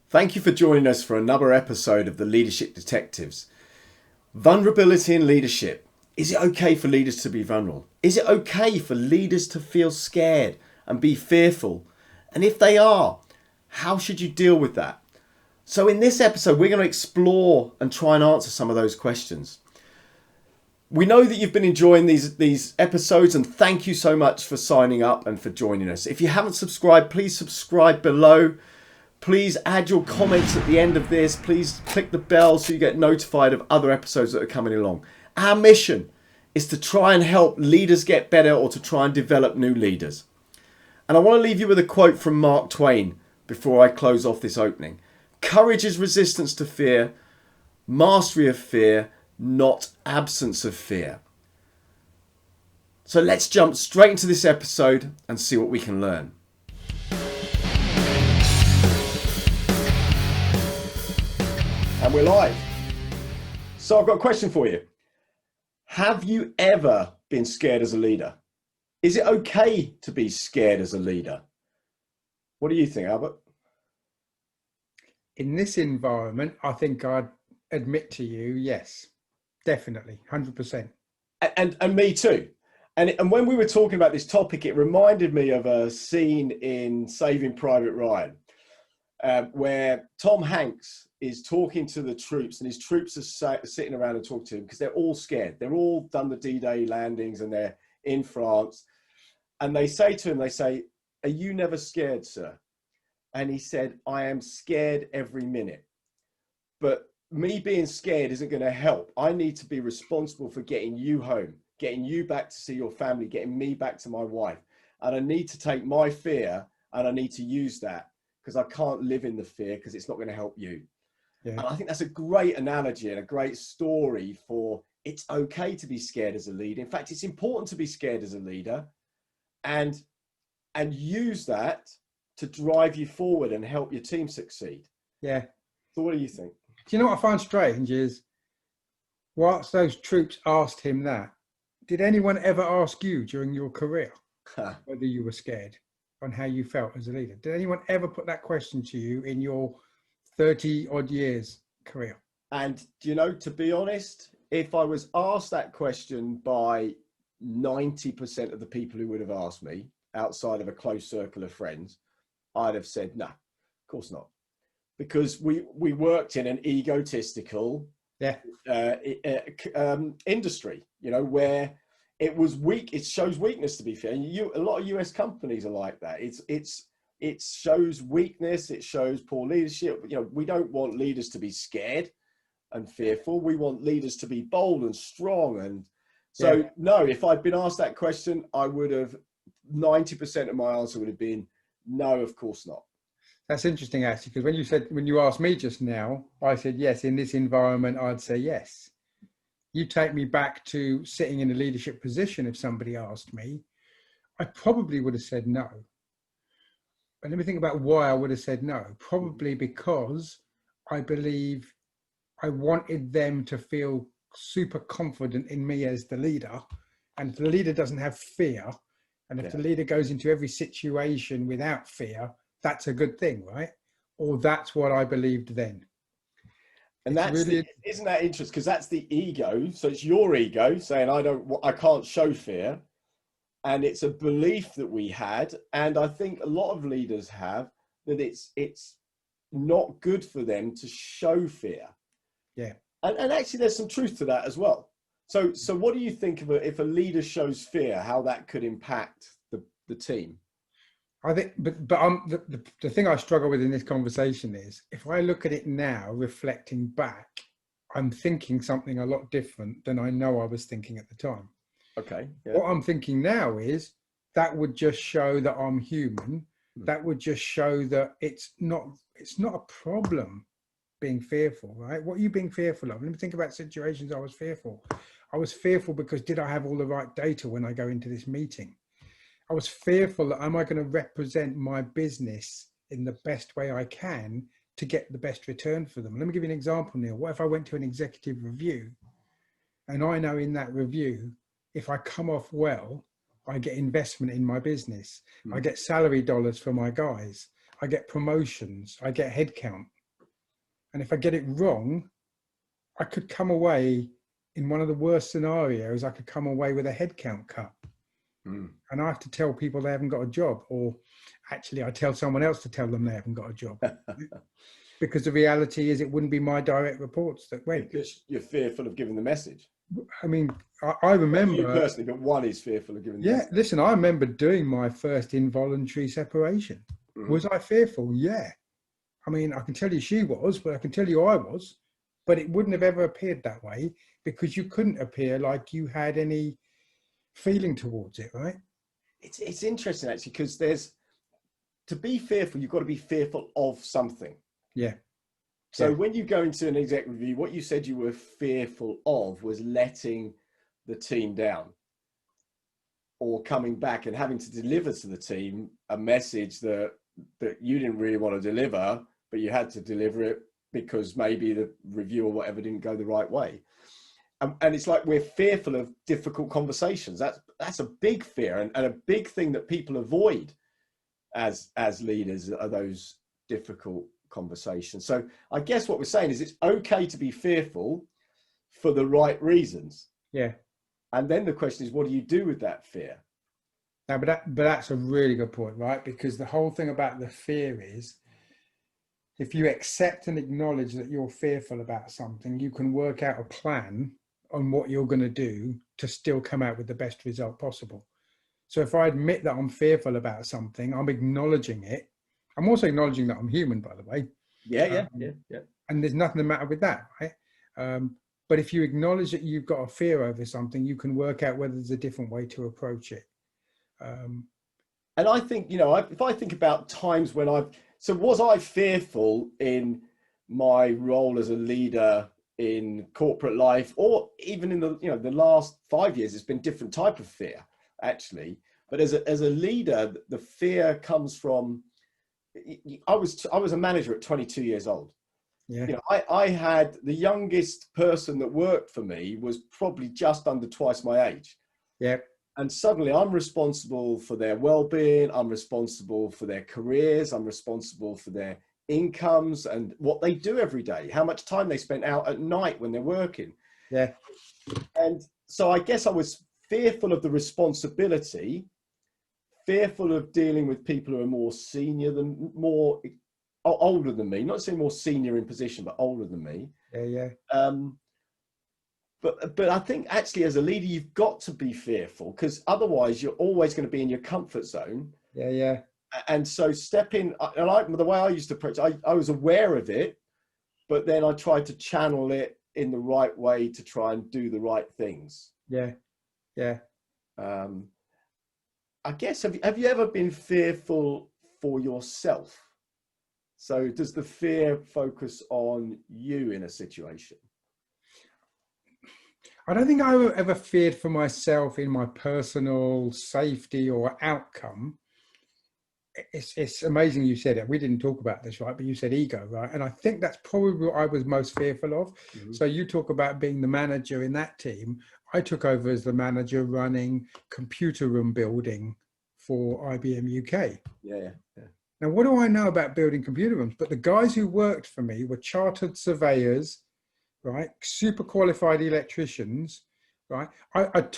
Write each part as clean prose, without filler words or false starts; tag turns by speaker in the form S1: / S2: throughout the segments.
S1: Thank you for joining us for another episode of the Leadership Detectives. Vulnerability in leadership. Is it okay for leaders to be vulnerable? Is it okay for leaders to feel scared and be fearful? And if they are, how should you deal with that? So in this episode, we're going to explore and try and answer some of those questions. We know that you've been enjoying these episodes, and thank you so much for signing up and for joining us. If you haven't subscribed, please subscribe below. Please add your comments at the end of this. Please click the bell so you get notified of other episodes that are coming along. Our mission is to try and help leaders get better or to try and develop new leaders. And I want to leave you with a quote from Mark Twain before I close off this opening. Courage is resistance to fear, mastery of fear, not absence of fear. So let's jump straight into this episode and see what we can learn. And we're live. So I've got a question for you. Have you ever been scared as a leader? Is it okay to be scared as a leader? What do you think, Albert?
S2: In this environment, I think I'd admit to you, yes, definitely, 100%.
S1: And me too. And when we were talking about this topic, it reminded me of a scene in Saving Private Ryan, where Tom Hanks is talking to the troops, and his troops are sitting around and talking to him because they're all scared. They're all done the D-Day landings and they're in France. And they say to him, "Are you never scared, sir?" And he said, "I am scared every minute. But me being scared isn't going to help. I need to be responsible for getting you home, getting you back to see your family, getting me back to my wife. And I need to take my fear and I need to use that because I can't live in the fear because it's not going to help you."
S2: Yeah.
S1: And I think that's a great analogy and a great story for it's okay to be scared as a leader. In fact, it's important to be scared as a leader and use that to drive you forward and help your team succeed.
S2: Yeah.
S1: So what do you think?
S2: Do you know what I find strange is, whilst those troops asked him that, did anyone ever ask you during your career whether you were scared and how you felt as a leader? Did anyone ever put that question to you in your 30 odd years career?
S1: And do you know, to be honest, if I was asked that question by 90% of the people who would have asked me outside of a close circle of friends, I'd have said, no, of course not. Because we worked in an egotistical industry, you know, where it was weak. It shows weakness, to be fair. And a lot of US companies are like that. It shows weakness. It shows poor leadership. You know, we don't want leaders to be scared and fearful. We want leaders to be bold and strong. And so, no, if I'd been asked that question, I would have 90% of my answer would have been no, of course not.
S2: That's interesting, actually, because when you asked me just now, I said yes. In this environment, I'd say yes. You take me back to sitting in a leadership position. If somebody asked me, I probably would have said no. But let me think about why I would have said no. Probably because I believe I wanted them to feel super confident in me as the leader. And if the leader doesn't have fear, and if the leader goes into every situation without fear, that's a good thing, right? Or that's what I believed then.
S1: And isn't that interesting? Because that's the ego. So it's your ego saying, I can't show fear. And it's a belief that we had. And I think a lot of leaders have that it's not good for them to show fear.
S2: Yeah.
S1: And actually there's some truth to that as well. So what do you think of if a leader shows fear, how that could impact the team?
S2: I think, but the thing I struggle with in this conversation is, if I look at it now, reflecting back, I'm thinking something a lot different than I know I was thinking at the time.
S1: Okay. Yeah.
S2: What I'm thinking now is that would just show that I'm human. That would just show that it's not a problem being fearful, right? What are you being fearful of? Let me think about situations I was fearful. I was fearful because did I have all the right data when I go into this meeting? I was fearful that am I going to represent my business in the best way I can to get the best return for them? Let me give you an example, Neil. What if I went to an executive review and I know in that review, if I come off well, I get investment in my business. I get salary dollars for my guys. I get promotions. I get headcount. And if I get it wrong, I could come away in one of the worst scenarios. I could come away with a headcount cut.
S1: Mm.
S2: And I have to tell people they haven't got a job, or actually I tell someone else to tell them they haven't got a job. Because the reality is it wouldn't be my direct reports that went.
S1: Because you're fearful of giving the message.
S2: I mean, I remember...
S1: Not you personally, but one is fearful of giving the message.
S2: Listen, I remember doing my first involuntary separation. Mm-hmm. Was I fearful? Yeah. I mean, I can tell you she was, but I can tell you I was. But it wouldn't have ever appeared that way because you couldn't appear like you had any feeling towards it, right?
S1: It's interesting actually, because to be fearful, you've got to be fearful of something.
S2: Yeah.
S1: So when you go into an exec review, what you said you were fearful of was letting the team down, or coming back and having to deliver to the team a message that you didn't really want to deliver, but you had to deliver it because maybe the review or whatever didn't go the right way. And it's like we're fearful of difficult conversations. That's a big fear, and a big thing that people avoid as leaders are those difficult conversations. So I guess what we're saying is it's okay to be fearful for the right reasons.
S2: Yeah.
S1: And then the question is, what do you do with that fear?
S2: No, but that's a really good point, right? Because the whole thing about the fear is, if you accept and acknowledge that you're fearful about something, you can work out a plan on what you're going to do to still come out with the best result possible. So if I admit that I'm fearful about something, I'm acknowledging it. I'm also acknowledging that I'm human, by the way.
S1: Yeah.
S2: And there's nothing the matter with that, right? But if you acknowledge that you've got a fear over something, you can work out whether there's a different way to approach it.
S1: And I think, if I think about times when was I fearful in my role as a leader in corporate life, or even in the last 5 years, it's been different type of fear actually. But as a leader, the fear comes from, I was a manager at 22 years old.
S2: Yeah.
S1: I had the youngest person that worked for me was probably just under twice my age.
S2: Yeah.
S1: And suddenly I'm responsible for their well-being. I'm responsible for their careers. I'm responsible for their incomes and what they do every day, how much time they spend out at night when they're working.
S2: Yeah.
S1: And so I guess I was fearful of the responsibility, fearful of dealing with people who are more older than me, not saying more senior in position, but older than me.
S2: Yeah.
S1: But I think actually as a leader, you've got to be fearful, because otherwise you're always going to be in your comfort zone.
S2: Yeah.
S1: And so the way I used to approach, I was aware of it, but then I tried to channel it in the right way to try and do the right things.
S2: Yeah.
S1: I guess, have you ever been fearful for yourself? So does the fear focus on you in a situation?
S2: I don't think I ever feared for myself in my personal safety or outcome. It's amazing you said it. We didn't talk about this, right? But you said ego, right? And I think that's probably what I was most fearful of. Mm-hmm. So you talk about being the manager in that team. I took over as the manager running computer room building for IBM UK.
S1: Yeah.
S2: Now, what do I know about building computer rooms? But the guys who worked for me were chartered surveyors, right? Super qualified electricians, right? I'd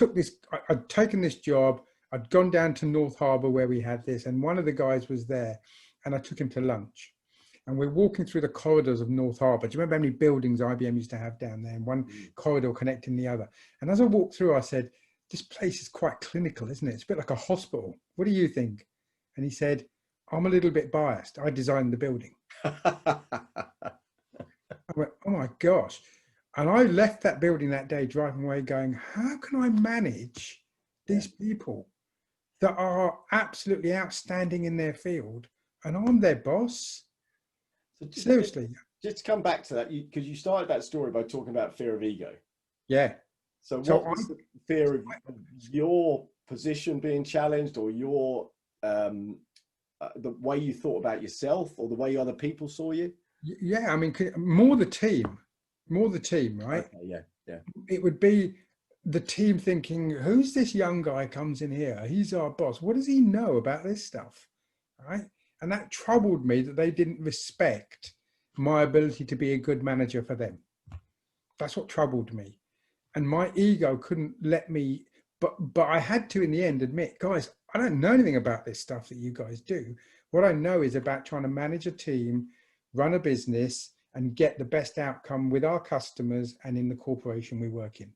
S2: taken this job. I'd gone down to North Harbour where we had this, and one of the guys was there, and I took him to lunch. And we're walking through the corridors of North Harbour. Do you remember how many buildings IBM used to have down there, and one corridor connecting the other? And as I walked through, I said, this place is quite clinical, isn't it? It's a bit like a hospital. What do you think? And he said, I'm a little bit biased. I designed the building. I went, oh my gosh. And I left that building that day driving away going, how can I manage these people that are absolutely outstanding in their field and I'm their boss? So seriously.
S1: Just to come back to that, because you started that story by talking about fear of ego.
S2: Yeah.
S1: So what was the fear of your position being challenged, or your the way you thought about yourself, or the way other people saw you?
S2: Yeah, I mean, more the team, right?
S1: Okay, yeah.
S2: It would be the team thinking, who's this young guy comes in here? He's our boss. What does he know about this stuff? Right? And that troubled me that they didn't respect my ability to be a good manager for them. That's what troubled me. And my ego couldn't let me, but I had to in the end admit, guys, I don't know anything about this stuff that you guys do. What I know is about trying to manage a team, run a business, and get the best outcome with our customers and in the corporation we work in.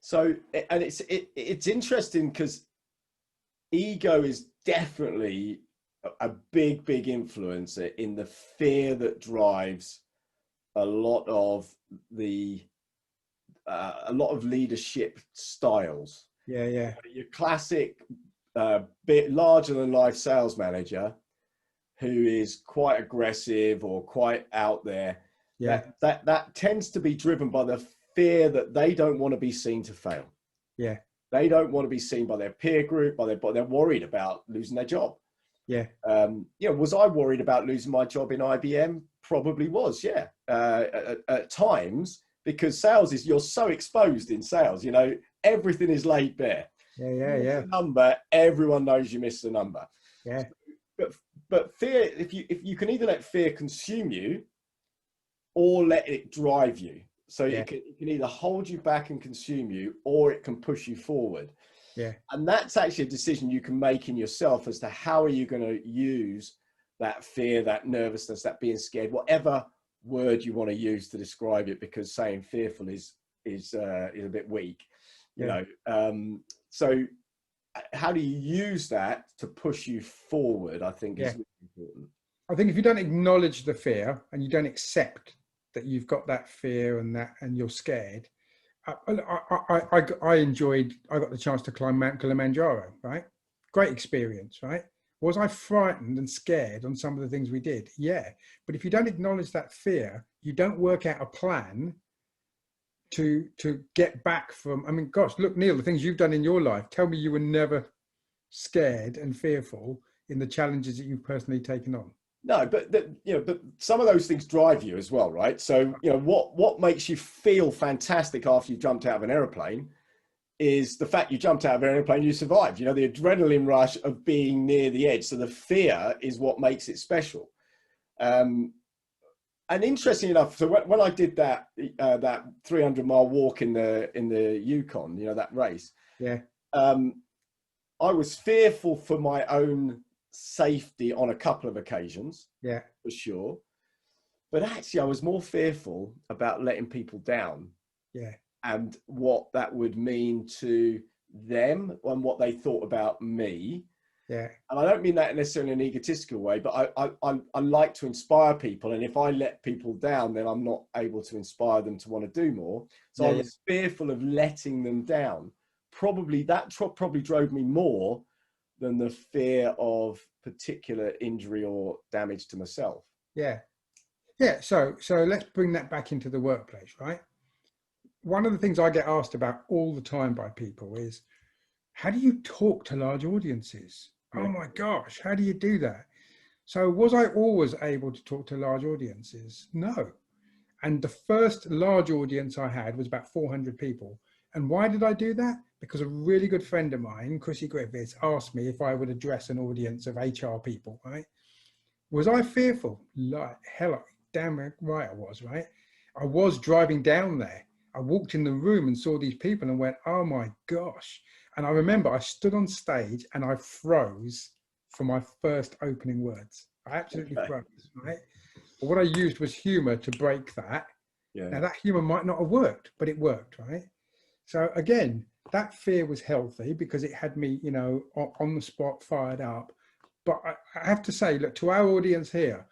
S1: So, and it's interesting because ego is definitely a big influencer in the fear that drives a lot of leadership styles.
S2: Yeah.
S1: Your classic bit larger than life sales manager who is quite aggressive or quite out there.
S2: Yeah.
S1: That tends to be driven by the fear that they don't want to be seen to fail.
S2: Yeah.
S1: They don't want to be seen by their peer group, but they're worried about losing their job.
S2: Yeah.
S1: Was I worried about losing my job in IBM? Probably was, yeah. At times, because you're so exposed in sales, everything is laid bare.
S2: Yeah.
S1: Miss a number, everyone knows you missed the number.
S2: Yeah.
S1: But fear, if you can either let fear consume you or let it drive you. So it can either hold you back and consume you, or it can push you forward.
S2: Yeah.
S1: And that's actually a decision you can make in yourself as to how are you going to use that fear, that nervousness, that being scared, whatever word you want to use to describe it, because saying fearful is a bit weak, so how do you use that to push you forward? I think is really important.
S2: I think if you don't acknowledge the fear and you don't accept that you've got that fear and you're scared. I got the chance to climb Mount Kilimanjaro, right? Great experience, right? Was I frightened and scared on some of the things we did? Yeah. But if you don't acknowledge that fear, you don't work out a plan to get back from, I mean, gosh, look, Neil, the things you've done in your life, tell me you were never scared and fearful in the challenges that you've personally taken on.
S1: No, but some of those things drive you as well, right? So, what makes you feel fantastic after you jumped out of an airplane is the fact you jumped out of an airplane, you survived, the adrenaline rush of being near the edge. So the fear is what makes it special. And interesting enough, so when I did that 300-mile walk in the Yukon, that race, I was fearful for my own safety on a couple of occasions, for sure, but actually I was more fearful about letting people down, and what that would mean to them and what they thought about me. And I don't mean that necessarily in an egotistical way, but I like to inspire people, and if I let people down, then I'm not able to inspire them to want to do more. So I was fearful of letting them down. Probably drove me more than the fear of particular injury or damage to myself.
S2: So let's bring that back into the workplace, right? One of the things I get asked about all the time by people is, how do you talk to large audiences? Oh my gosh, how do you do that? So was I always able to talk to large audiences? No. And the first large audience I had was about 400 people. And why did I do that? Because a really good friend of mine, Chrissy Griffiths, asked me if I would address an audience of HR people, right? Was I fearful? Like hell, damn right I was, right? I was driving down there. I walked in the room and saw these people and went, oh my gosh. And I remember I stood on stage and I froze for my first opening words. I absolutely froze, right? But what I used was humor to break that. Now that humor might not have worked, but it worked, right? So again, that fear was healthy because it had me, on the spot, fired up. But I have to say, look, to our audience here,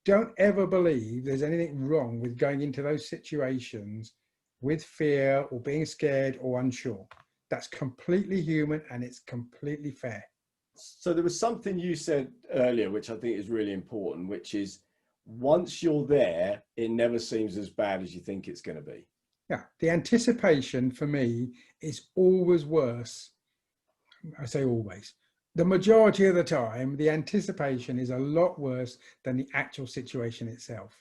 S2: don't ever believe there's anything wrong with going into those situations with fear or being scared or unsure. That's completely human and it's completely fair.
S1: So there was something you said earlier, which I think is really important, which is once you're there, it never seems as bad as you think it's going to be.
S2: Yeah, the anticipation for me is always worse. I say always. The majority of the time, the anticipation is a lot worse than the actual situation itself.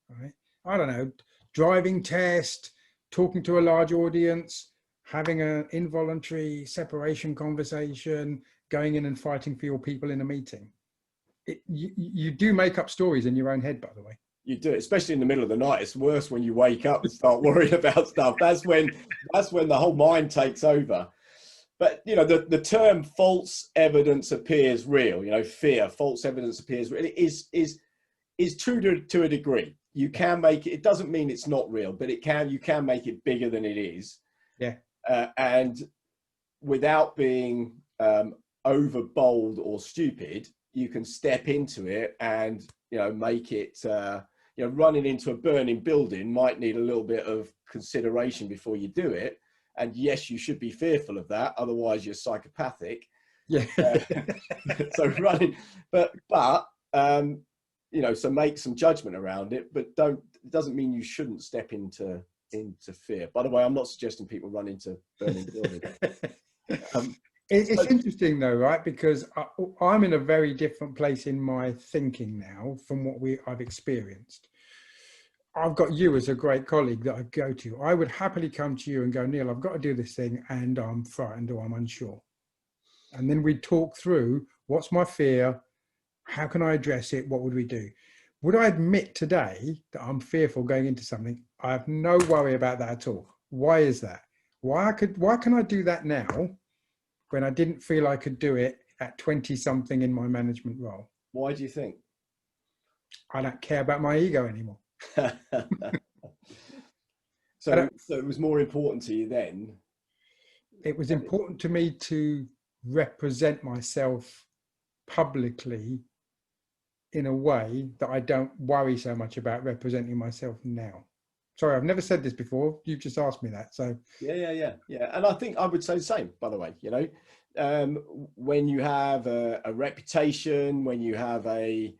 S2: Right? I don't know, driving test, talking to a large audience, having an involuntary separation conversation, going in and fighting for your people in a meeting. You do make up stories in your own head, by the way.
S1: You do it, especially in the middle of the night. It's worse when you wake up and start worrying about stuff. That's when the whole mind takes over. But the term false evidence appears real. Fear, false evidence appears real. It is true to a degree. You can make it. It doesn't mean it's not real, but you can make it bigger than it is.
S2: Yeah.
S1: And without being over bold or stupid, you can step into it and make it. Running into a burning building might need a little bit of consideration before you do it. And yes, you should be fearful of that. Otherwise, you're psychopathic.
S2: Yeah.
S1: So running, but so make some judgment around it. But it doesn't mean you shouldn't step into fear. By the way, I'm not suggesting people run into burning buildings.
S2: It's interesting though, right? Because I'm in a very different place in my thinking now from what I've experienced. I've got you as a great colleague that I go to. I would happily come to you and go, Neil, I've got to do this thing and I'm frightened or I'm unsure. And then we talk through what's my fear, how can I address it, what would we do? Would I admit today that I'm fearful going into something? I have no worry about that at all. Why is that? Why can I do that now when I didn't feel I could do it at 20 something in my management role?
S1: Why do you think?
S2: I don't care about my ego anymore.
S1: So it was more important to you then?
S2: It was important to me to represent myself publicly in a way that I don't worry so much about representing myself now. Sorry, I've never said this before. You've just asked me that. So
S1: yeah. And I think I would say the same, by the way. When you have a reputation, when you have a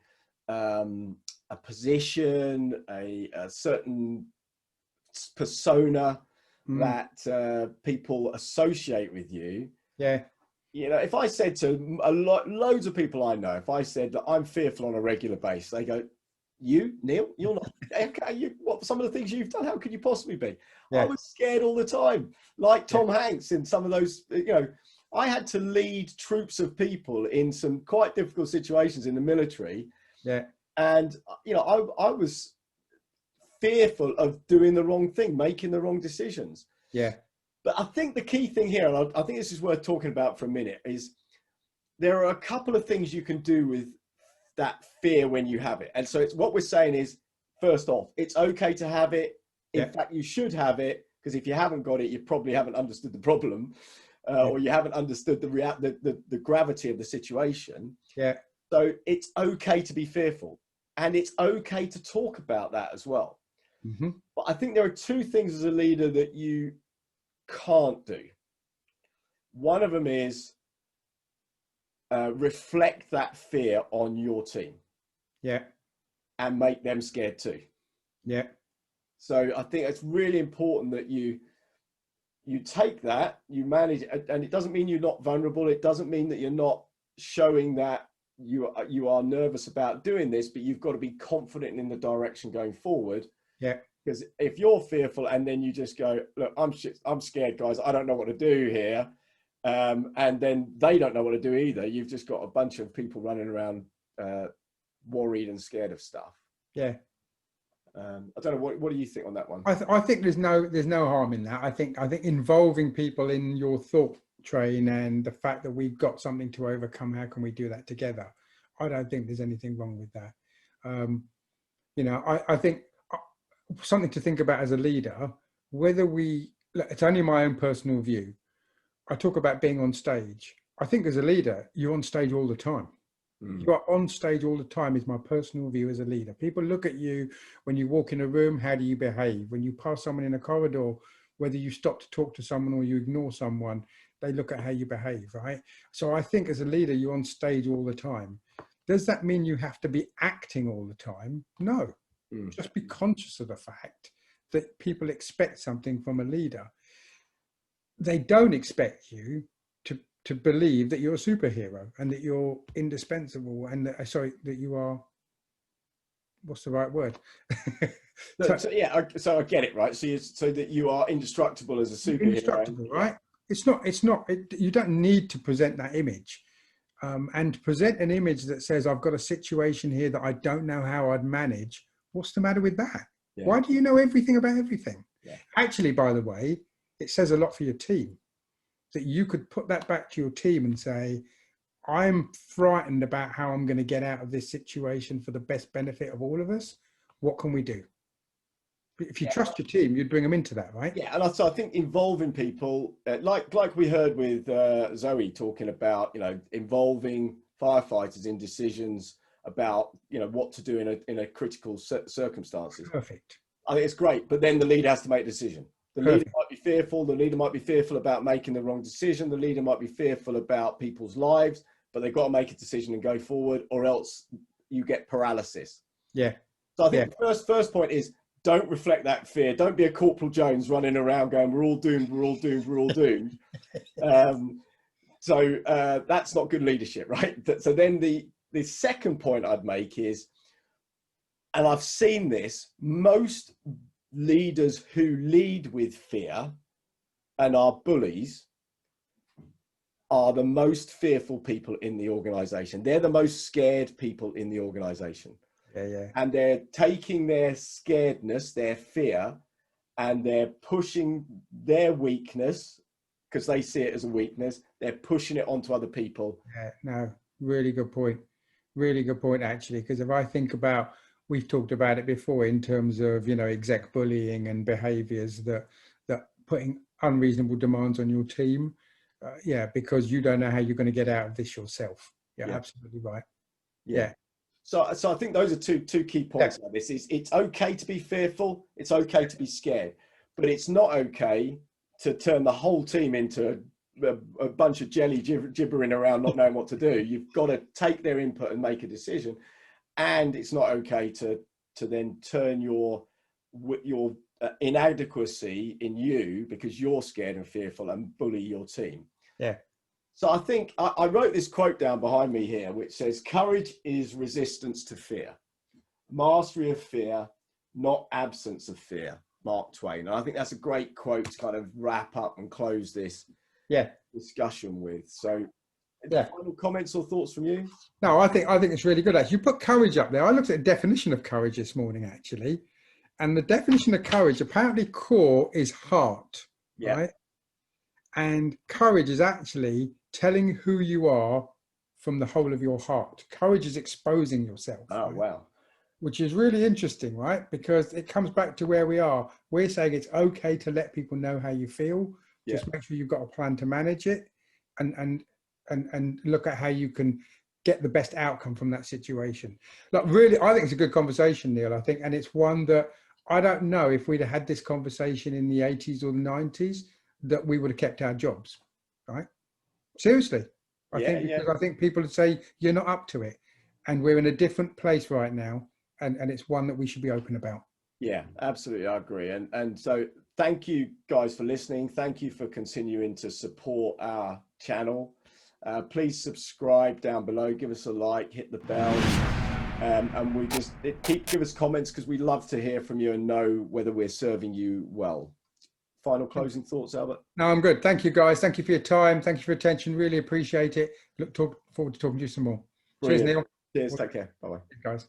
S1: position, a certain persona that people associate with you.
S2: Yeah.
S1: If I said to loads of people I know, if I said that I'm fearful on a regular basis, they go, "You, Neil, you're not." Okay, what some of the things you've done? How could you possibly be? Yeah. I was scared all the time, like Tom Hanks in some of those. I had to lead troops of people in some quite difficult situations in the military.
S2: Yeah.
S1: And, I was fearful of doing the wrong thing, making the wrong decisions.
S2: Yeah.
S1: But I think the key thing here, and I think this is worth talking about for a minute, is there are a couple of things you can do with that fear when you have it. And so what we're saying is, first off, it's okay to have it. In fact, you should have it, because if you haven't got it, you probably haven't understood the problem, or you haven't understood the gravity of the situation.
S2: Yeah.
S1: So it's okay to be fearful, and it's okay to talk about that as well.
S2: Mm-hmm.
S1: But I think there are two things as a leader that you can't do. One of them is reflect that fear on your team.
S2: Yeah.
S1: And make them scared too.
S2: Yeah.
S1: So I think it's really important that you take that, you manage, and it doesn't mean you're not vulnerable. It doesn't mean that you're not showing that you are nervous about doing this, but you've got to be confident in the direction going forward.
S2: Yeah.
S1: Because if you're fearful and then you just go, "Look, I'm scared, guys. I don't know what to do here," and then they don't know what to do either. You've just got a bunch of people running around worried and scared of stuff.
S2: Yeah.
S1: I don't know. What do you think on that one?
S2: I think there's no harm in that. I think involving people in your thought train and the fact that we've got something to overcome, how can we do that together? I don't think there's anything wrong with that. I think something to think about as a leader, it's only my own personal view. I talk about being on stage. I think as a leader, you're on stage all the time. You are on stage all the time is my personal view as a leader. People look at you when you walk in a room, how do you behave? When you pass someone in a corridor, whether you stop to talk to someone or you ignore someone, they look at how you behave, right? So I think as a leader, you're on stage all the time. Does that mean you have to be acting all the time? No. Just be conscious of the fact that people expect something from a leader. They don't expect you to believe that you're a superhero and that you're indispensable and that you are, what's the right word?
S1: So I get it, right? So that you are indestructible as a superhero.
S2: Indestructible, right? You don't need to present that image. And to present an image that says, I've got a situation here that I don't know how I'd manage, What's the matter with that?
S1: Yeah.
S2: Why do you know everything about everything?
S1: Yeah.
S2: Actually, by the way, it says a lot for your team that you could put that back to your team and say, I'm frightened about how I'm going to get out of this situation for the best benefit of all of us. What can we do? If you trust your team, you'd bring them into that, right?
S1: Yeah, and so I think involving people, like we heard with Zoe talking about, involving firefighters in decisions about, what to do in a critical circumstances.
S2: Perfect.
S1: I think it's great, but then the leader has to make a decision. The leader might be fearful. The leader might be fearful about making the wrong decision. The leader might be fearful about people's lives, but they've got to make a decision and go forward, or else you get paralysis.
S2: Yeah.
S1: So I think the first point is, don't reflect that fear. Don't be a Corporal Jones running around going, we're all doomed, we're all doomed, we're all doomed. So that's not good leadership, right? So then the second point I'd make is, and I've seen this, most leaders who lead with fear and are bullies are the most fearful people in the organization. They're the most scared people in the organization.
S2: Yeah.
S1: And they're taking their scaredness, their fear, and they're pushing their weakness, because they see it as a weakness. They're pushing it onto other people.
S2: Yeah, no, really good point. Really good point, actually, because if I think about, we've talked about it before in terms of, exec bullying and behaviors that putting unreasonable demands on your team. Because you don't know how you're going to get out of this yourself. Yeah. Absolutely right. Yeah.
S1: So I think those are two key points about this. It's okay to be fearful. It's okay to be scared, but it's not okay to turn the whole team into a bunch of jelly gibbering around, not knowing what to do. You've got to take their input and make a decision. And it's not okay to then turn your inadequacy in you because you're scared and fearful and bully your team.
S2: Yeah.
S1: So I think I wrote this quote down behind me here, which says, courage is resistance to fear. Mastery of fear, not absence of fear. Mark Twain. And I think that's a great quote to kind of wrap up and close this discussion with. So final comments or thoughts from you?
S2: No, I think it's really good. Actually, you put courage up there. I looked at the definition of courage this morning, actually. And the definition of courage, apparently core is heart, right? And courage is actually telling who you are from the whole of your heart. Courage is exposing yourself.
S1: Oh, right? Wow.
S2: Which is really interesting, right? Because it comes back to where we are. We're saying it's okay to let people know how you feel. Just make sure you've got a plan to manage it and look at how you can get the best outcome from that situation. Like, really, I think it's a good conversation, Neil, I think. And it's one that I don't know if we'd have had this conversation in the 80s or the 90s, that we would have kept our jobs, right? Seriously. I think people would say, you're not up to it. And we're in a different place right now. And it's one that we should be open about.
S1: Yeah, absolutely. I agree. And so thank you guys for listening. Thank you for continuing to support our channel. Please subscribe down below, give us a like, hit the bell. And we just give us comments, because we love to hear from you and know whether we're serving you well. Final closing thoughts, Albert?
S2: No, I'm good. Thank you, guys. Thank you for your time. Thank you for your attention. Really appreciate it. Look forward to talking to you some more.
S1: Brilliant.
S2: Cheers, Neil.
S1: Cheers. Take care. Bye-bye.
S2: Guys.